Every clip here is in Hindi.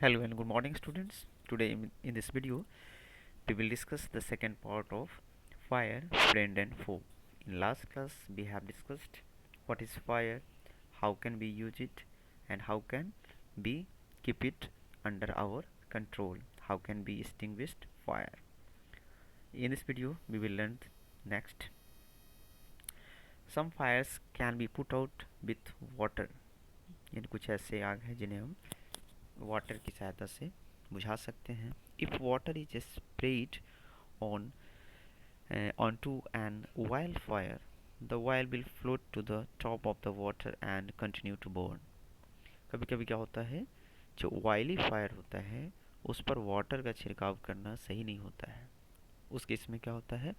Hello and good morning students. Today in this video we will discuss the second part of fire, friend and foe. In last class we have discussed what is fire, how can we use it and how can we keep it under our control, how can we extinguish fire. In this video we will learn next some fires can be put out with water. यानी कुछ ऐसे आग है जिन्हें हम वाटर की सहायता से बुझा सकते हैं. If water is sprayed on onto an wildfire, the oil will float to the top of the water and continue to burn. कभी कभी क्या होता है, जो ऑयली फायर होता है उस पर वाटर का छिड़काव करना सही नहीं होता है. उस केस में क्या होता है,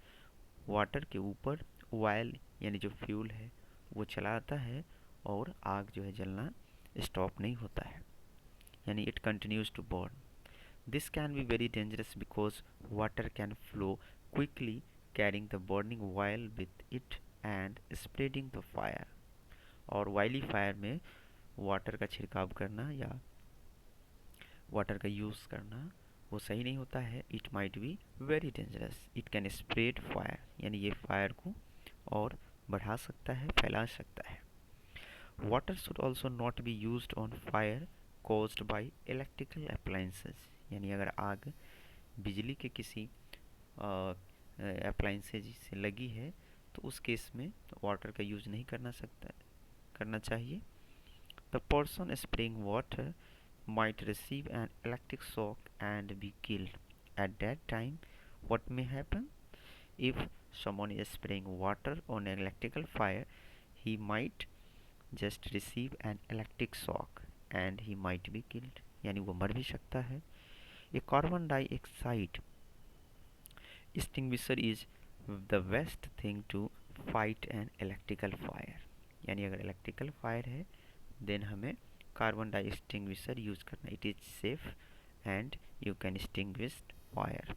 वाटर के ऊपर ऑयल यानी जो फ्यूल है वो चला आता है और आग जो है जलना स्टॉप नहीं होता है, यानी it continues to burn. This can be very dangerous because water can flow quickly, carrying the burning oil with it and spreading the fire. और वायली फायर में वाटर का छिड़काव करना या वाटर का यूज़ करना वो सही नहीं होता है. It might be very dangerous, it can spread fire, यानी ये फायर को और बढ़ा सकता है, फैला सकता है. Water should also not be used on fire caused by electrical appliances. यानी अगर आग बिजली के किसी अप्लाइंसेज से लगी है तो उस केस में वाटर का यूज नहीं करना चाहिए. The person spraying water might receive an electric shock and be killed. At that time, what may happen? If someone is spraying water on an electrical fire, he might just receive an electric shock and he might be killed. यानी वो मर भी सकता है. A carbon dioxide extinguisher is the best thing to fight an electrical fire. यानी अगर इलेक्ट्रिकल फायर है देन हमें कार्बन डाई एक्सटिंग्विशर यूज करना. It is safe and you can extinguish fire.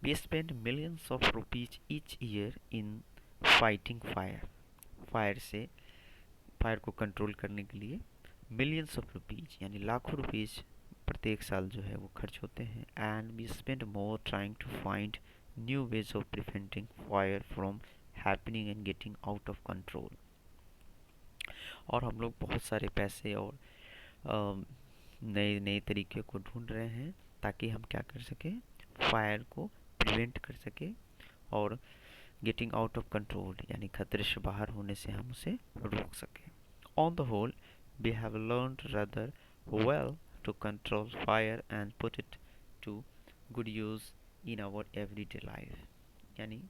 We spend millions of rupees each year in fighting fire. Fire को कंट्रोल करने के लिए मिलियंस ऑफ रुपीज यानी लाखों रुपीज प्रत्येक साल जो है वो खर्च होते हैं. And we spend more trying to find new ways of preventing fire from happening and getting out of control. और हम लोग बहुत सारे पैसे और नए नए तरीके को ढूंढ रहे हैं ताकि हम क्या कर सकें, फायर को प्रिवेंट कर सकें और गेटिंग आउट ऑफ कंट्रोल यानी खतरे से बाहर होने से हम उसे रोक सकें. On the whole, we have learned rather well to control fire and put it to good use in our everyday life. यानी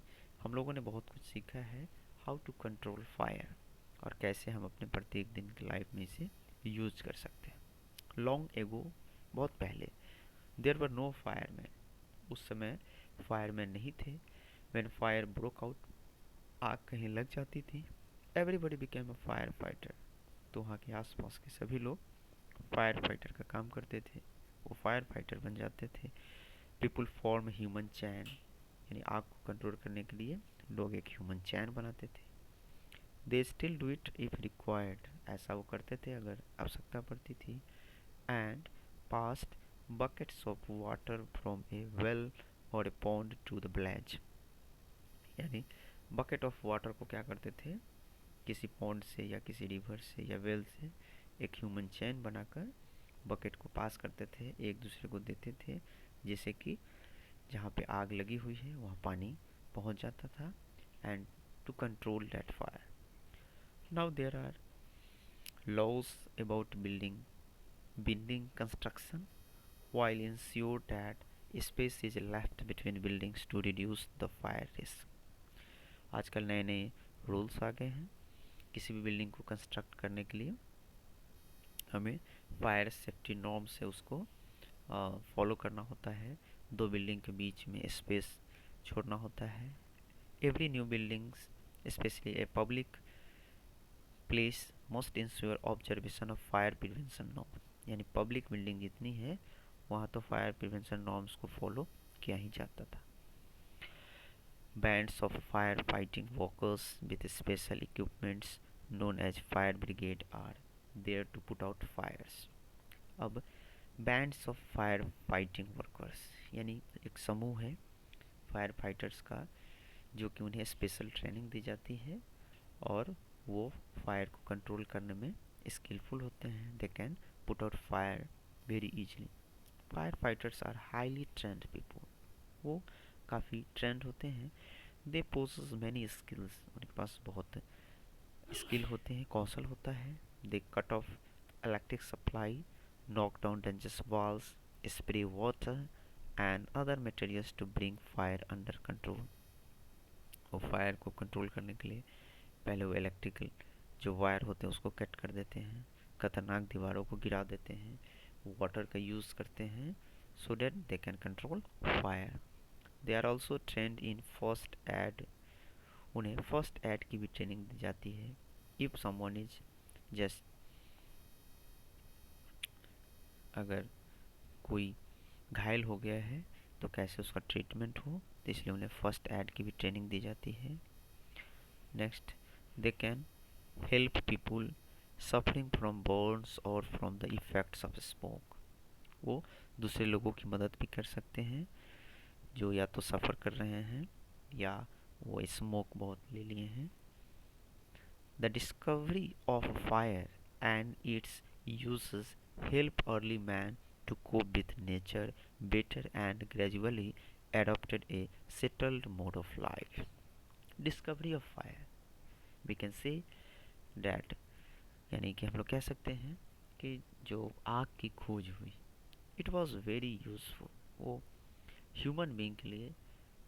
हम लोगों ने बहुत कुछ सीखा है हाउ टू कंट्रोल फायर और कैसे हम अपने प्रत्येक दिन की लाइफ में इसे यूज कर सकते हैं. लॉन्ग एगो, बहुत पहले, देयर वर नो फायरमैन. उस समय फायरमैन नहीं थे. व्हेन फायर ब्रोक आउट, आग कहीं लग जाती थी, everybody became a fire fighter. तो वहाँ के आसपास के सभी लोग फायर फाइटर का काम करते थे, वो फायर फाइटर बन जाते थे. पीपल फॉर्म ह्यूमन चैन, यानी आग को कंट्रोल करने के लिए लोग एक ह्यूमन चैन बनाते थे. They still do it if required, ऐसा वो करते थे अगर आवश्यकता पड़ती थी. And passed buckets of water from a well or a pond to the blaze. यानी बकेट ऑफ वाटर को क्या करते थे, किसी पॉन्ड से या किसी रिवर से या वेल से एक ह्यूमन चैन बनाकर बकेट को पास करते थे, एक दूसरे को देते थे, जैसे कि जहाँ पे आग लगी हुई है वहाँ पानी पहुँच जाता था. And to control that fire. Now there are laws about building construction while ensure that space is left between buildings to reduce the fire risk. आजकल नए नए रूल्स आ गए हैं. किसी भी बिल्डिंग को कंस्ट्रक्ट करने के लिए हमें फायर सेफ्टी नॉर्म से उसको फॉलो करना होता है. दो बिल्डिंग के बीच में स्पेस छोड़ना होता है. Every new buildings specially a public place must ensure observation of fire prevention norm. यानी पब्लिक बिल्डिंग जितनी है वहाँ तो फायर प्रिवेंशन नॉर्म्स को फॉलो किया ही जाता था. Bands of firefighting workers with special equipments known as fire brigade are there to put out fires. अब bands of fire fighting workers, यानी एक समूह है फायर फाइटर्स का जो कि उन्हें स्पेशल ट्रेनिंग दी जाती है और वो फायर को कंट्रोल करने में स्किलफुल होते हैं. They can put out fire very easily. Fire fighters are highly trained people. वो काफ़ी ट्रेंड होते हैं. They possess many skills. उनके पास बहुत स्किल होते हैं, कौशल होता है. They cut off electric supply, knock down dangerous walls, spray water and other materials to bring fire under control. वो फायर को कंट्रोल करने के लिए पहले वो इलेक्ट्रिकल जो वायर होते हैं उसको कट कर देते हैं, खतरनाक दीवारों को गिरा देते हैं, वाटर का यूज़ करते हैं so that they can control fire. They are also trained in first aid. उन्हें फर्स्ट एड की भी ट्रेनिंग दी जाती है. इफ़ समवन इज जस्ट, अगर कोई घायल हो गया है तो कैसे उसका ट्रीटमेंट हो, तो इसलिए उन्हें फर्स्ट एड की भी ट्रेनिंग दी जाती है. Next, they can help people suffering from burns और from the effects of smoke. वो दूसरे लोगों की मदद भी कर सकते हैं जो या तो सफ़र कर रहे हैं या वो स्मोक बहुत ले लिए हैं. The discovery of fire and it's uses help early man to cope with nature better and gradually adopted a settled mode of life. Discovery of fire, we can say that, यानी कि हम लोग कह सकते हैं कि जो आग की खोज हुई, इट वॉज वेरी यूजफुल. वो ह्यूमन बीइंग के लिए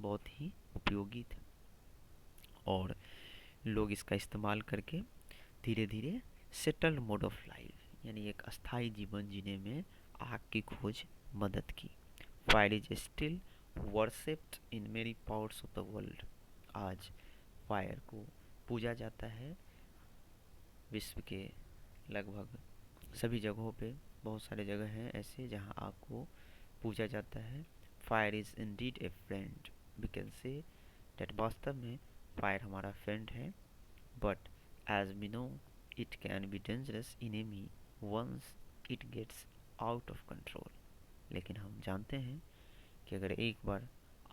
बहुत ही उपयोगी था और लोग इसका इस्तेमाल करके धीरे धीरे सेटल्ड मोड ऑफ लाइफ यानी एक अस्थाई जीवन जीने में आग की खोज मदद की. Fire is still worshipped in many parts of the world. आज फायर को पूजा जाता है विश्व के लगभग सभी जगहों पे. बहुत सारे जगह हैं ऐसे जहां आग को पूजा जाता है. Fire is indeed a friend. We can say that वास्तव में फायर हमारा फ्रेंड है. But as we know it can be dangerous enemy once it gets out of control. लेकिन हम जानते हैं कि अगर एक बार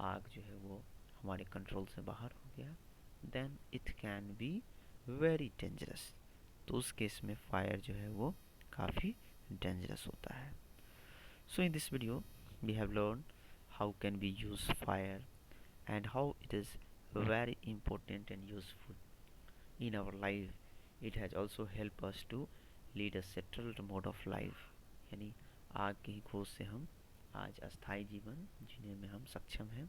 आग जो है वो हमारे कंट्रोल से बाहर हो गया then it can be very dangerous. तो उस केस में फायर जो है वो काफ़ी डेंजरस होता है. So in this video we have learn how can be use fire and how it is very important and useful in our life. It has also helped us to lead a settled mode of life. यानी आग की खोज से हम आज अस्थाई जीवन जीने में हम सक्षम हैं.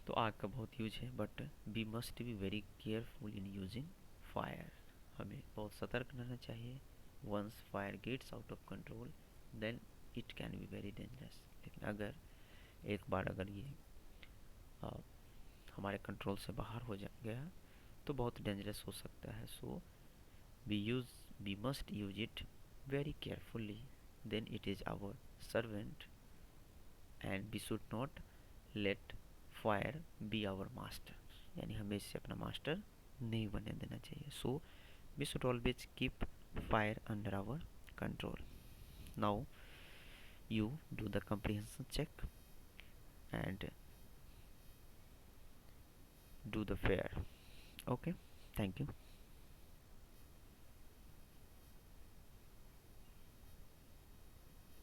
तो आग का बहुत यूज है but we must be very careful in using fire. हमें बहुत सतर्क रहना चाहिए. Once fire gets out of control then it can be very dangerous. लेकिन अगर एक बार अगर ये हमारे कंट्रोल से बाहर हो जा गया तो बहुत डेंजरस हो सकता है. So we must use it very carefully. Then it is our servant and we should not let fire be our master. यानी हमें इससे अपना मास्टर नहीं बनने देना चाहिए. So we should always keep fire under our control. Now you do the comprehension check and do the fair. Okay, thank you.